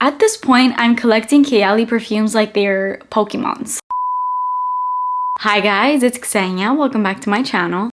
At this point, I'm collecting Kayali perfumes like they're Pokemons. Hi guys, it's Ksenia. Welcome back to my channel.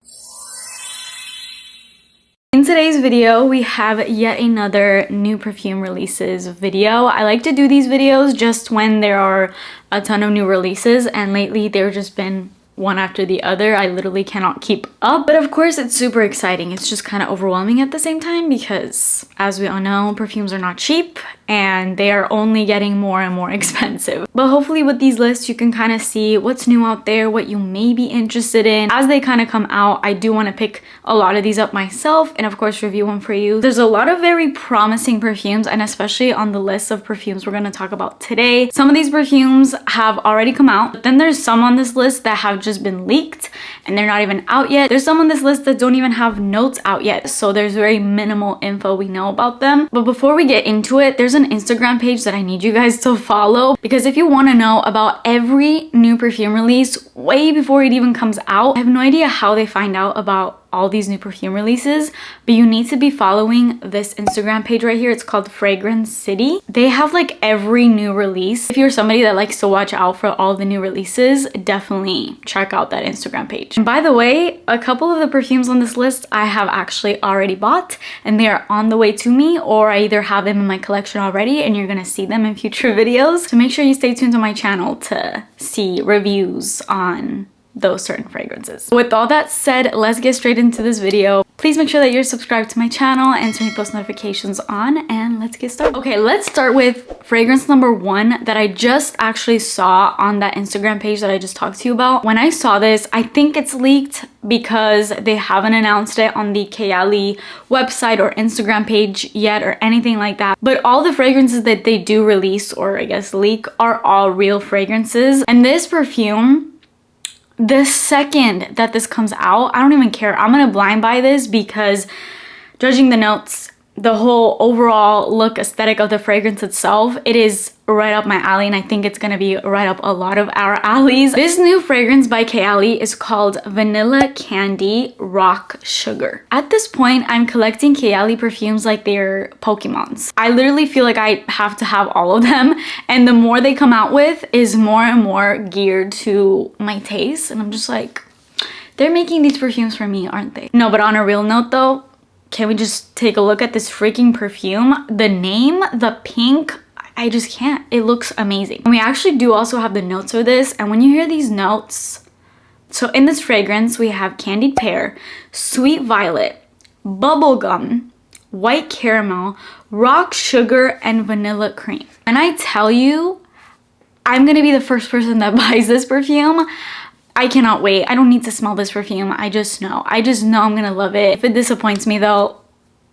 In today's video, we have yet another new perfume releases video. I like to do these videos just when there are a ton of new releases, and lately they've just been one after the other. I literally cannot keep up, but of course it's super exciting. It's just kind of overwhelming at the same time because, as we all know, perfumes are not cheap and they are only getting more and more expensive. But hopefully with these lists you can kind of see what's new out there, what you may be interested in. As they kind of come out, I do want to pick a lot of these up myself and of course review them for you. There's a lot of very promising perfumes, and especially on the list of perfumes we're going to talk about today. Some of these perfumes have already come out, but then there's some on this list that have just been leaked and they're not even out yet. There's some on this list that don't even have notes out yet, so there's very minimal info we know about them. But before we get into it, there's an Instagram page that I need you guys to follow, because if you want to know about every new perfume release way before it even comes out, I have no idea how they find out about all these new perfume releases, but you need to be following this Instagram page right here. It's called Fragrance City. They have like every new release. If you're somebody that likes to watch out for all the new releases, definitely check out that Instagram page. And by the way, a couple of the perfumes on this list I have actually already bought and they are on the way to me, or I either have them in my collection already and you're gonna see them in future videos. So make sure you stay tuned to my channel to see reviews on those certain fragrances. With all that said, let's get straight into this video. Please make sure that you're subscribed to my channel and turn your post notifications on, and let's get started. Okay, let's start with fragrance number 1 that I just actually saw on that Instagram page that I just talked to you about. When I saw this, I think it's leaked because they haven't announced it on the Kayali website or Instagram page yet or anything like that. But all the fragrances that they do release, or I guess leak, are all real fragrances. And this perfume, the second that this comes out, I don't even care. I'm gonna blind buy this because judging the notes, the whole overall look aesthetic of the fragrance itself, it is right up my alley, and I think it's gonna be right up a lot of our alleys. This new fragrance by Kayali is called Vanilla Candy Rock Sugar. At this point, I'm collecting Kayali perfumes like they're Pokemons. I literally feel like I have to have all of them, and the more they come out with is more and more geared to my taste, and I'm just like, they're making these perfumes for me, aren't they? No, but on a real note though, can we just take a look at this freaking perfume? The name, the pink, I just can't. It looks amazing. And we actually do also have the notes for this. And when you hear these notes, so in this fragrance, we have candied pear, sweet violet, bubblegum, white caramel, rock sugar, and vanilla cream. And I tell you, I'm gonna be the first person that buys this perfume. I cannot wait. I don't need to smell this perfume. I just know I'm gonna love it. If it disappoints me though,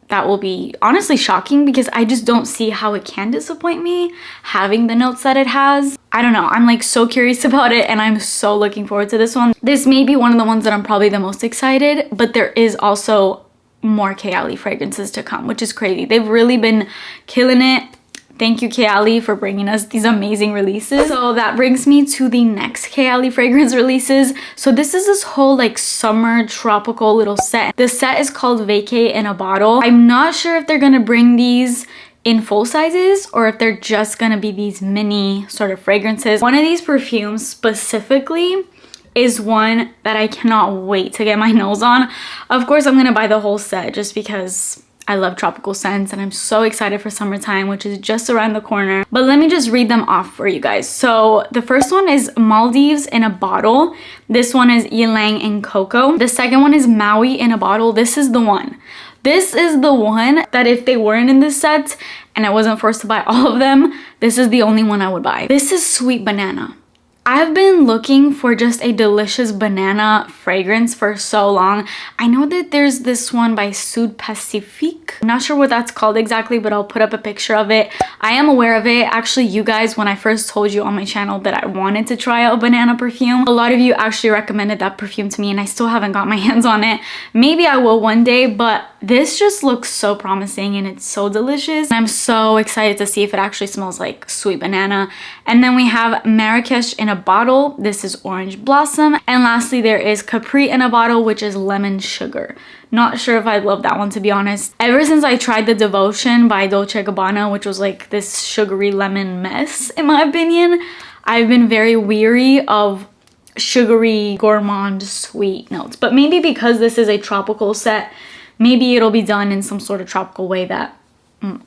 that will be honestly shocking, because I just don't see how it can disappoint me having the notes that it has. I don't know. I'm like so curious about it and I'm so looking forward to this one. This may be one of the ones that I'm probably the most excited, but there is also more Kayali fragrances to come, which is crazy. They've really been killing it. Thank you, Kayali, for bringing us these amazing releases. So that brings me to the next Kayali fragrance releases. So this is this whole like summer tropical little set. The set is called Vacay in a Bottle. I'm not sure if they're gonna bring these in full sizes or if they're just gonna be these mini sort of fragrances. One of these perfumes specifically is one that I cannot wait to get my nose on. Of course, I'm gonna buy the whole set just because I love tropical scents and I'm so excited for summertime, which is just around the corner. But let me just read them off for you guys. So the first one is Maldives in a Bottle. This one is Ylang and Cocoa. The second one is Maui in a Bottle. This is the one. This is the one that if they weren't in this set and I wasn't forced to buy all of them, this is the only one I would buy. This is Sweet Banana. I've been looking for just a delicious banana fragrance for so long. I know that there's this one by Sud Pacifique. I'm not sure what that's called exactly, but I'll put up a picture of it. I am aware of it. Actually, you guys, when I first told you on my channel that I wanted to try out a banana perfume, a lot of you actually recommended that perfume to me and I still haven't got my hands on it. Maybe I will one day, but this just looks so promising and it's so delicious. I'm so excited to see if it actually smells like sweet banana. And then we have Marrakesh in a bottle. This is Orange Blossom. And lastly, there is Capri in a bottle, which is Lemon Sugar. Not sure if I love that one, to be honest. Ever since I tried the Devotion by Dolce & Gabbana, which was like this sugary lemon mess, in my opinion, I've been very weary of sugary gourmand sweet notes. But maybe because this is a tropical set, maybe it'll be done in some sort of tropical way that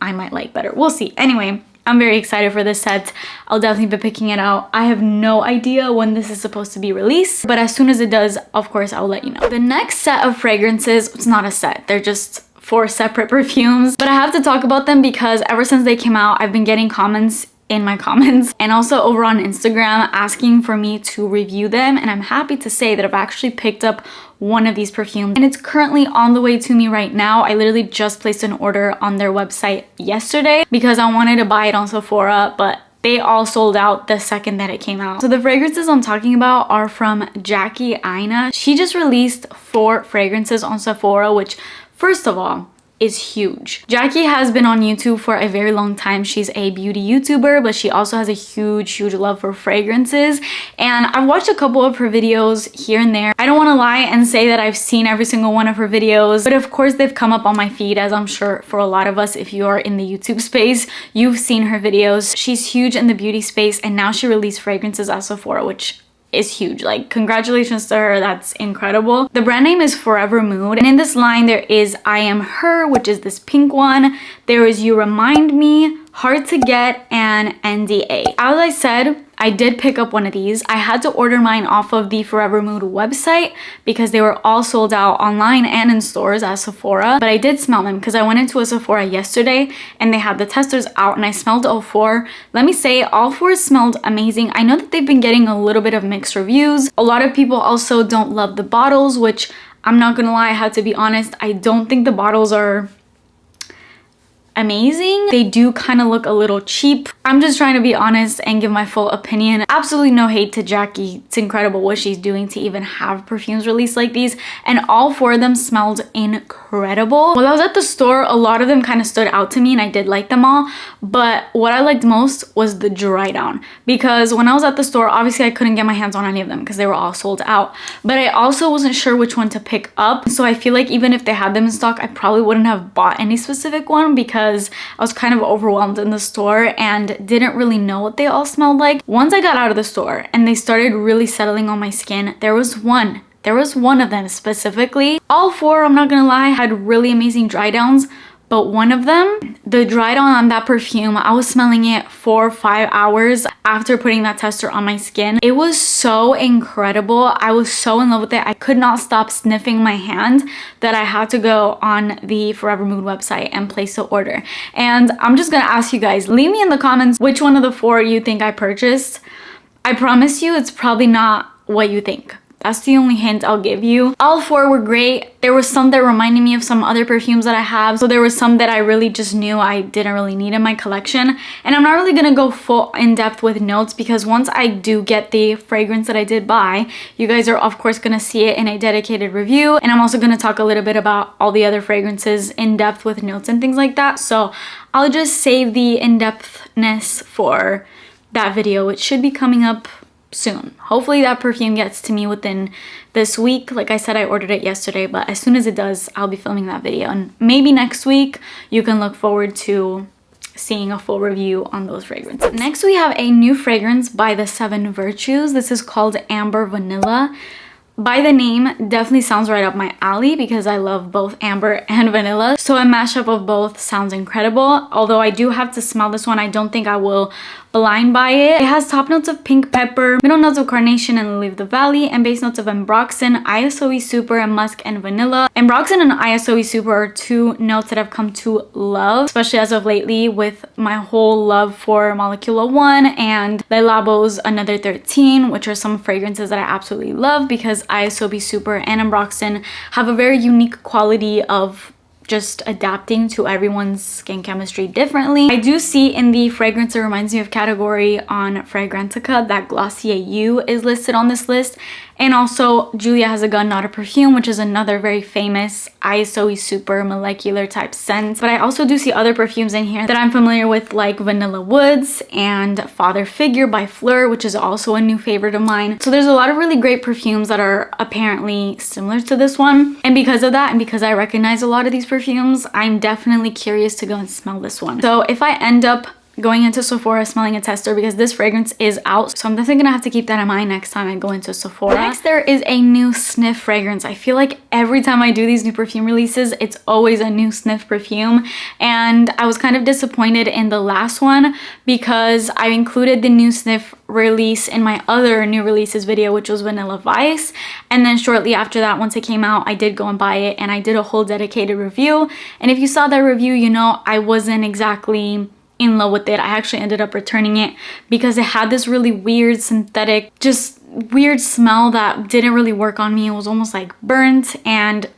I might like better. We'll see. Anyway, I'm very excited for this set. I'll definitely be picking it out. I have no idea when this is supposed to be released, but as soon as it does, of course, I'll let you know. The next set of fragrances, it's not a set, they're just 4 separate perfumes, but I have to talk about them because ever since they came out, I've been getting comments in my comments and also over on Instagram asking for me to review them, and I'm happy to say that I've actually picked up one of these perfumes and it's currently on the way to me right now. I literally just placed an order on their website yesterday because I wanted to buy it on Sephora, but they all sold out the second that it came out. So the fragrances I'm talking about are from Jackie Aina. She just released 4 fragrances on Sephora, which first of all is huge. Jackie has been on YouTube for a very long time. She's a beauty YouTuber, but she also has a huge love for fragrances. And I've watched a couple of her videos here and there. I don't want to lie and say that I've seen every single one of her videos, but of course they've come up on my feed, as I'm sure for a lot of us, if you are in the YouTube space, you've seen her videos. She's huge in the beauty space, and now she released fragrances at Sephora, which is huge. Like, congratulations to her, that's incredible. The brand name is Forever Mood, and in this line there is I Am Her, which is this pink one. There is You Remind Me, Hard to Get, and NDA. As I said, I did pick up one of these. I had to order mine off of the Forever Mood website because they were all sold out online and in stores at Sephora, but I did smell them because I went into a Sephora yesterday and they had the testers out and I smelled all 4. Let me say, all 4 smelled amazing. I know that they've been getting a little bit of mixed reviews. A lot of people also don't love the bottles, which I'm not gonna lie, I had to be honest, I don't think the bottles are amazing. They do kind of look a little cheap. I'm just trying to be honest and give my full opinion. Absolutely no hate to Jackie. It's incredible what she's doing to even have perfumes released like these, and all 4 of them smelled incredible. While I was at the store, a lot of them kind of stood out to me and I did like them all, but what I liked most was the dry down, because when I was at the store, obviously I couldn't get my hands on any of them because they were all sold out, but I also wasn't sure which one to pick up. So I feel like even if they had them in stock, I probably wouldn't have bought any specific one because I was kind of overwhelmed in the store and didn't really know what they all smelled like. Once I got out of the store and they started really settling on my skin, there was one of them specifically. All 4, I'm not gonna lie, had really amazing dry downs, but one of them, the dry down on that perfume, I was smelling it 4 or 5 hours after putting that tester on my skin. It was so incredible. I was so in love with it. I could not stop sniffing my hand that I had to go on the Forever Mood website and place the order. And I'm just gonna ask you guys, leave me in the comments which one of the 4 you think I purchased. I promise you it's probably not what you think. That's the only hint I'll give you. All 4 were great. There were some that reminded me of some other perfumes that I have. So there was some that I really just knew I didn't really need in my collection. And I'm not really gonna go full in depth with notes because once I do get the fragrance that I did buy, you guys are of course gonna see it in a dedicated review. And I'm also gonna talk a little bit about all the other fragrances in depth with notes and things like that. So I'll just save the in-depthness for that video, which should be coming up soon. Hopefully that perfume gets to me within this week. Like I said, I ordered it yesterday, but as soon as it does, I'll be filming that video, and maybe next week you can look forward to seeing a full review on those fragrances. Next we have a new fragrance by the 7 Virtues. This is called Amber Vanilla. By the name, definitely sounds right up my alley because I love both amber and vanilla. So a mashup of both sounds incredible. Although I do have to smell this one, I don't think I will blind buy it. It has top notes of pink pepper, middle notes of carnation and lily of the valley, and base notes of ambroxan, ISOE super, and musk and vanilla. Ambroxan and ISOE super are 2 notes that I've come to love, especially as of lately with my whole love for Molecula 1 and Le Labo's Another 13, which are some fragrances that I absolutely love because ISOE super and ambroxan have a very unique quality of just adapting to everyone's skin chemistry differently. I do see in the fragrance it reminds me of category on Fragrantica that Glossier You is listed on this list, And also Juliette Has a Gun, Not a Perfume, which is another very famous ISO super molecular type scent. But I also do see other perfumes in here that I'm familiar with, like Vanilla Woods and Father Figure by Fleur, which is also a new favorite of mine. So there's a lot of really great perfumes that are apparently similar to this one. And because of that, and because I recognize a lot of these perfumes, I'm definitely curious to go and smell this one. So if I end up going into Sephora smelling a tester, because this fragrance is out, so I'm definitely gonna have to keep that in mind next time I go into Sephora. Next, there is a new Snif fragrance. I feel like every time I do these new perfume releases, it's always a new Snif perfume, and I was kind of disappointed in the last one because I included the new Snif release in my other new releases video, which was Vanilla Vice, and then shortly after that, once it came out, I did go and buy it and I did a whole dedicated review. And if you saw that review, you know I wasn't exactly in love with it. I actually ended up returning it because it had this really weird synthetic, just weird smell that didn't really work on me. It was almost like burnt and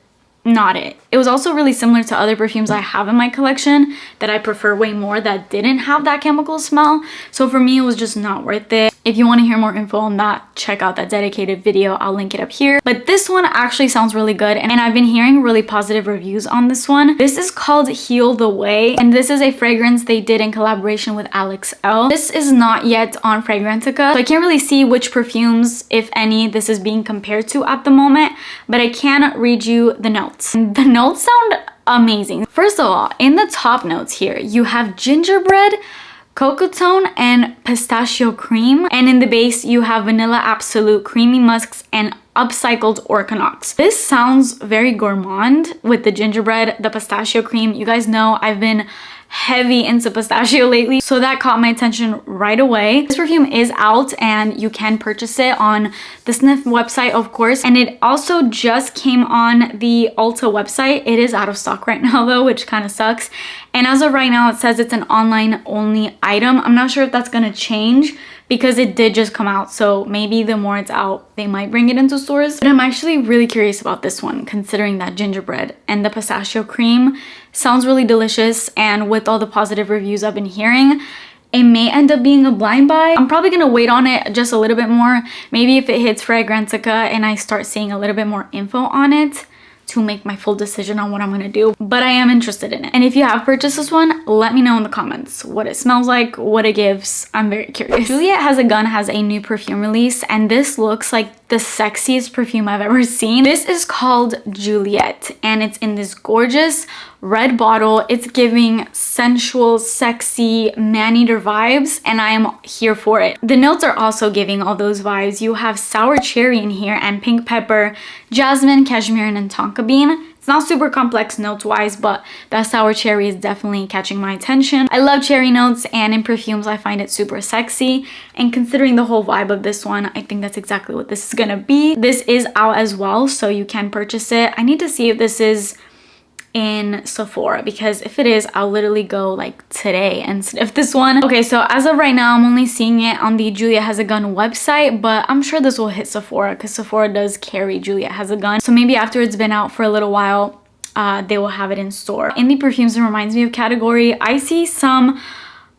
not it. It was also really similar to other perfumes I have in my collection that I prefer way more that didn't have that chemical smell. So for me, it was just not worth it. If you want to hear more info on that, check out that dedicated video. I'll link it up here. But this one actually sounds really good, and I've been hearing really positive reviews on this one. This is called Heal the Way, and this is a fragrance they did in collaboration with Alex L. This is not yet on Fragrantica, so I can't really see which perfumes, if any, this is being compared to at the moment, but I can read you the notes. The notes sound amazing. First of all, in the top notes here, you have gingerbread, cocotone, and pistachio cream, and in the base you have vanilla absolute, creamy musks, and upcycled organox. This sounds very gourmand with the gingerbread, the pistachio cream. You guys know I've been heavy into pistachio lately, so that caught my attention right away. This perfume is out and you can purchase it on the Snif website, of course, and it also just came on the Ulta website. It is out of stock right now though, which kind of sucks. And as of right now, it says it's an online only item. I'm not sure if that's gonna change because it did just come out, so maybe the more it's out, they might bring it into stores. But I'm actually really curious about this one, considering that gingerbread and the pistachio cream sounds really delicious, and with all the positive reviews I've been hearing, it may end up being a blind buy. I'm probably gonna wait on it just a little bit more. Maybe if it hits Fragrantica and I start seeing a little bit more info on it, to make my full decision on what I'm gonna do. But I am interested in it. And if you have purchased this one, let me know in the comments what it smells like, what it gives. I'm very curious. Juliette Has a Gun has a new perfume release, and this looks like the sexiest perfume I've ever seen. This is called Juliette, and it's in this gorgeous red bottle. It's giving sensual, sexy, man-eater vibes, and I am here for it. The notes are also giving all those vibes. You have sour cherry in here and pink pepper, jasmine, cashmere, and tonka bean. It's not super complex notes-wise, but that sour cherry is definitely catching my attention. I love cherry notes, and in perfumes, I find it super sexy. And considering the whole vibe of this one, I think that's exactly what this is gonna be. This is out as well, so you can purchase it. I need to see if this is in Sephora, because if it is, I'll literally go like today and sniff this one. Okay, so as of right now, I'm only seeing it on the Juliette Has a Gun website, but I'm sure this will hit Sephora because Sephora does carry Juliette Has a Gun. So maybe after it's been out for a little while, they will have it in store. In the perfumes and reminds me of category, I see some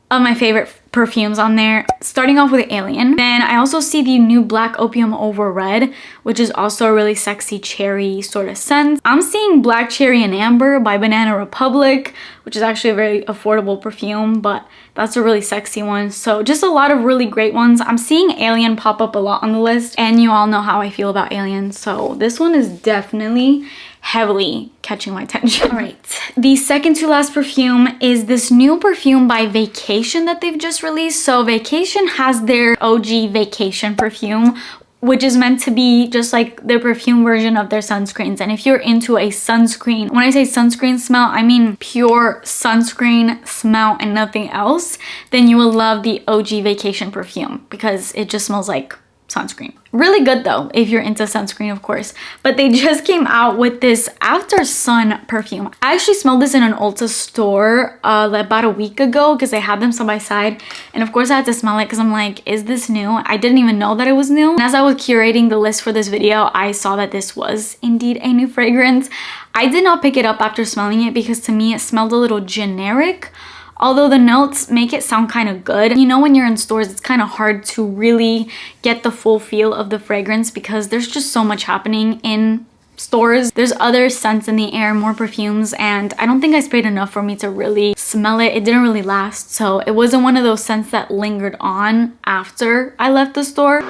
of my favorite perfumes on there, starting off with Alien. Then I also see the new Black Opium Over Red, which is also a really sexy cherry sort of scent. I'm seeing Black Cherry and Amber by Banana Republic, which is actually a very affordable perfume, but that's a really sexy one. So just a lot of really great ones. I'm seeing Alien pop up a lot on the list, and you all know how I feel about Alien, so this one is definitely heavily catching my attention. All right, the second to last perfume is this new perfume by Vacation that they've just released. So Vacation has their OG Vacation perfume, which is meant to be just like their perfume version of their sunscreens. And if you're into a sunscreen, when I say sunscreen smell, I mean pure sunscreen smell and nothing else, then you will love the OG Vacation perfume because it just smells like sunscreen. Really good though, if you're into sunscreen, of course. But they just came out with this After Sun perfume. I actually smelled this in an Ulta store about a week ago because they had them side by side. And of course I had to smell it because I'm like, is this new? I didn't even know that it was new. And as I was curating the list for this video, I saw that this was indeed a new fragrance. I did not pick it up after smelling it because to me it smelled a little generic. although the notes make it sound kind of good. You know, when you're in stores, it's kind of hard to really get the full feel of the fragrance because there's just so much happening in stores. There's other scents in the air, more perfumes, and I don't think I sprayed enough for me to really smell it. It didn't really last, so it wasn't one of those scents that lingered on after I left the store.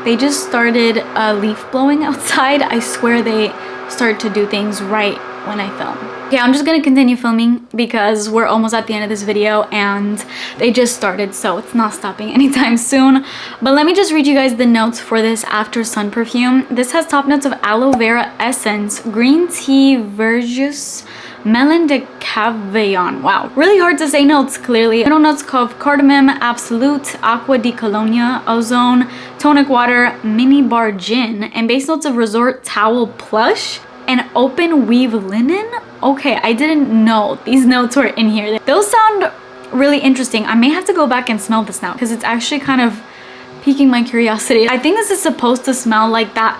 They just started leaf blowing outside. I swear they start to do things right when I film. Okay, I'm just gonna continue filming because we're almost at the end of this video and they just started, so it's not stopping anytime soon. But let me just read you guys the notes for this After Sun perfume. This has top notes of aloe vera essence, green tea, verjuice, melon de cavaillon. Wow, really hard to say notes, clearly. Middle notes of cardamom, absolute, aqua di colonia, ozone, tonic water, mini bar gin, and base notes of resort towel plush and open weave linen. Okay, I didn't know these notes were in here. Those sound really interesting. I may have to go back and smell this now because it's actually kind of piquing my curiosity. I think this is supposed to smell like that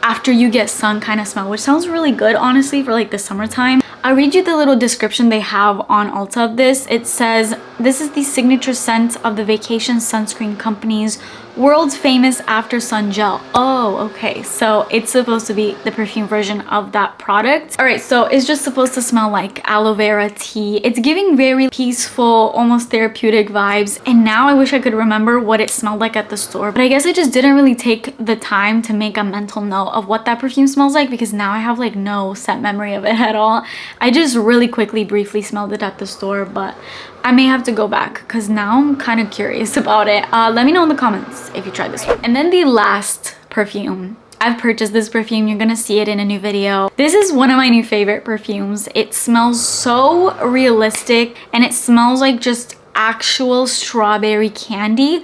after you get sun kind of smell, which sounds really good, honestly, for like the summertime. I'll read you the little description they have on Ulta of this. It says, this is the signature scent of the Vacation Sunscreen Company's world's famous After Sun gel. Oh, okay, so it's supposed to be the perfume version of that product. All right, so it's just supposed to smell like aloe vera tea. It's giving very peaceful, almost therapeutic vibes, and now I wish I could remember what it smelled like at the store, but I guess I just didn't really take the time to make a mental note of what that perfume smells like because now I have like no set memory of it at all. I just really quickly briefly smelled it at the store, but I may have to go back because now I'm kind of curious about it. Let me know in the comments if you tried this one. And then the last perfume. I've purchased this perfume. You're gonna see it in a new video. This is one of my new favorite perfumes. It smells so realistic and it smells like just actual strawberry candy.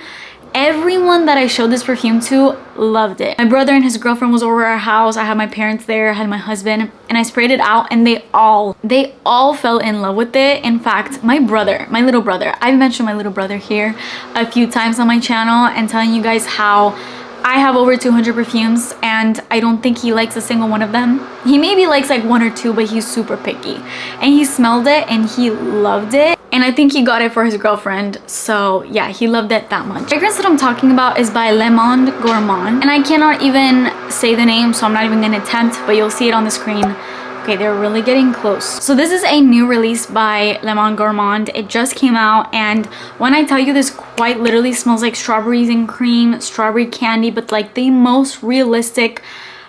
Everyone that I showed this perfume to loved it. My brother and his girlfriend was over our house. I had my parents there, I had my husband, and I sprayed it out and they all fell in love with it. In fact, my little brother, I've mentioned my little brother here a few times on my channel and telling you guys how I have over 200 perfumes and I don't think he likes a single one of them. He maybe likes like one or two, but he's super picky. And he smelled it and he loved it. And I think he got it for his girlfriend. So yeah, he loved it that much. The fragrance that I'm talking about is by Gourmand. And I cannot even say the name, so I'm not even gonna attempt, but you'll see it on the screen. Okay, they're really getting close. So this is a new release by Gourmand. It just came out, and when I tell you, this quite literally smells like strawberries and cream, strawberry candy, but like the most realistic,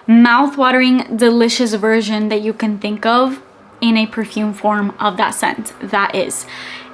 mouth-watering, delicious version that you can think of in a perfume form of that scent. That is.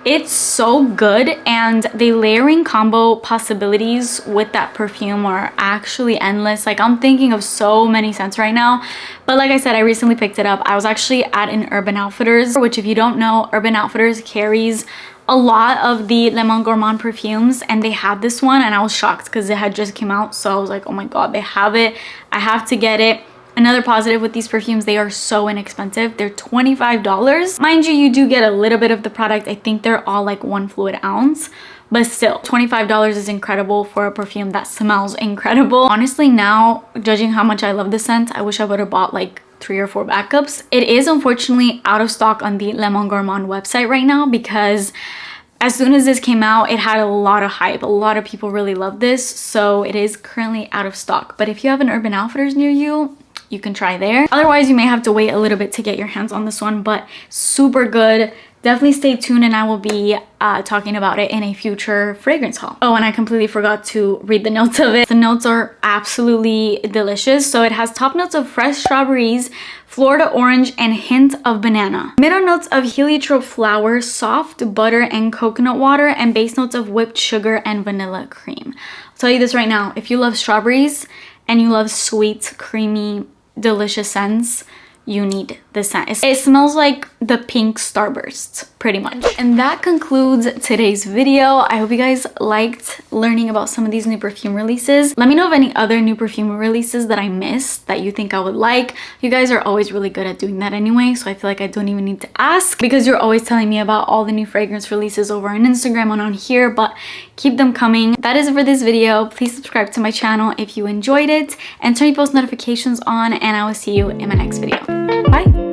It's so good, and the layering combo possibilities with that perfume are actually endless. Like, I'm thinking of so many scents right now, but like I said, I recently picked it up. I was actually at an Urban Outfitters, which if you don't know, Urban Outfitters carries a lot of the Gourmand perfumes, and they had this one, and I was shocked because it had just came out. So I was like, oh my god, they have it, I have to get it. Another positive with these perfumes, they are so inexpensive. They're $25. Mind you, you do get a little bit of the product. I think they're all like 1 fluid ounce, but still, $25 is incredible for a perfume that smells incredible. Honestly, now, judging how much I love the scent, I wish I would have bought like 3 or 4 backups. It is unfortunately out of stock on the Gourmand website right now because as soon as this came out, it had a lot of hype. A lot of people really love this, so it is currently out of stock. But if you have an Urban Outfitters near you, you can try there. Otherwise, you may have to wait a little bit to get your hands on this one, but super good. Definitely stay tuned, and I will be talking about it in a future fragrance haul. Oh, and I completely forgot to read the notes of it. The notes are absolutely delicious. So it has top notes of fresh strawberries, Florida orange, and hint of banana. Middle notes of heliotrope flower, soft butter and coconut water, and base notes of whipped sugar and vanilla cream. I'll tell you this right now, if you love strawberries and you love sweet, creamy, delicious scents, you need this scent. It smells like the pink Starburst, pretty much. And that concludes today's video. I hope you guys liked learning about some of these new perfume releases. Let me know of any other new perfume releases that I missed that you think I would like. You guys are always really good at doing that anyway, so I feel like I don't even need to ask because you're always telling me about all the new fragrance releases over on Instagram and on here, but keep them coming. That is it for this video. Please subscribe to my channel if you enjoyed it and turn your post notifications on, and I will see you in my next video. Bye.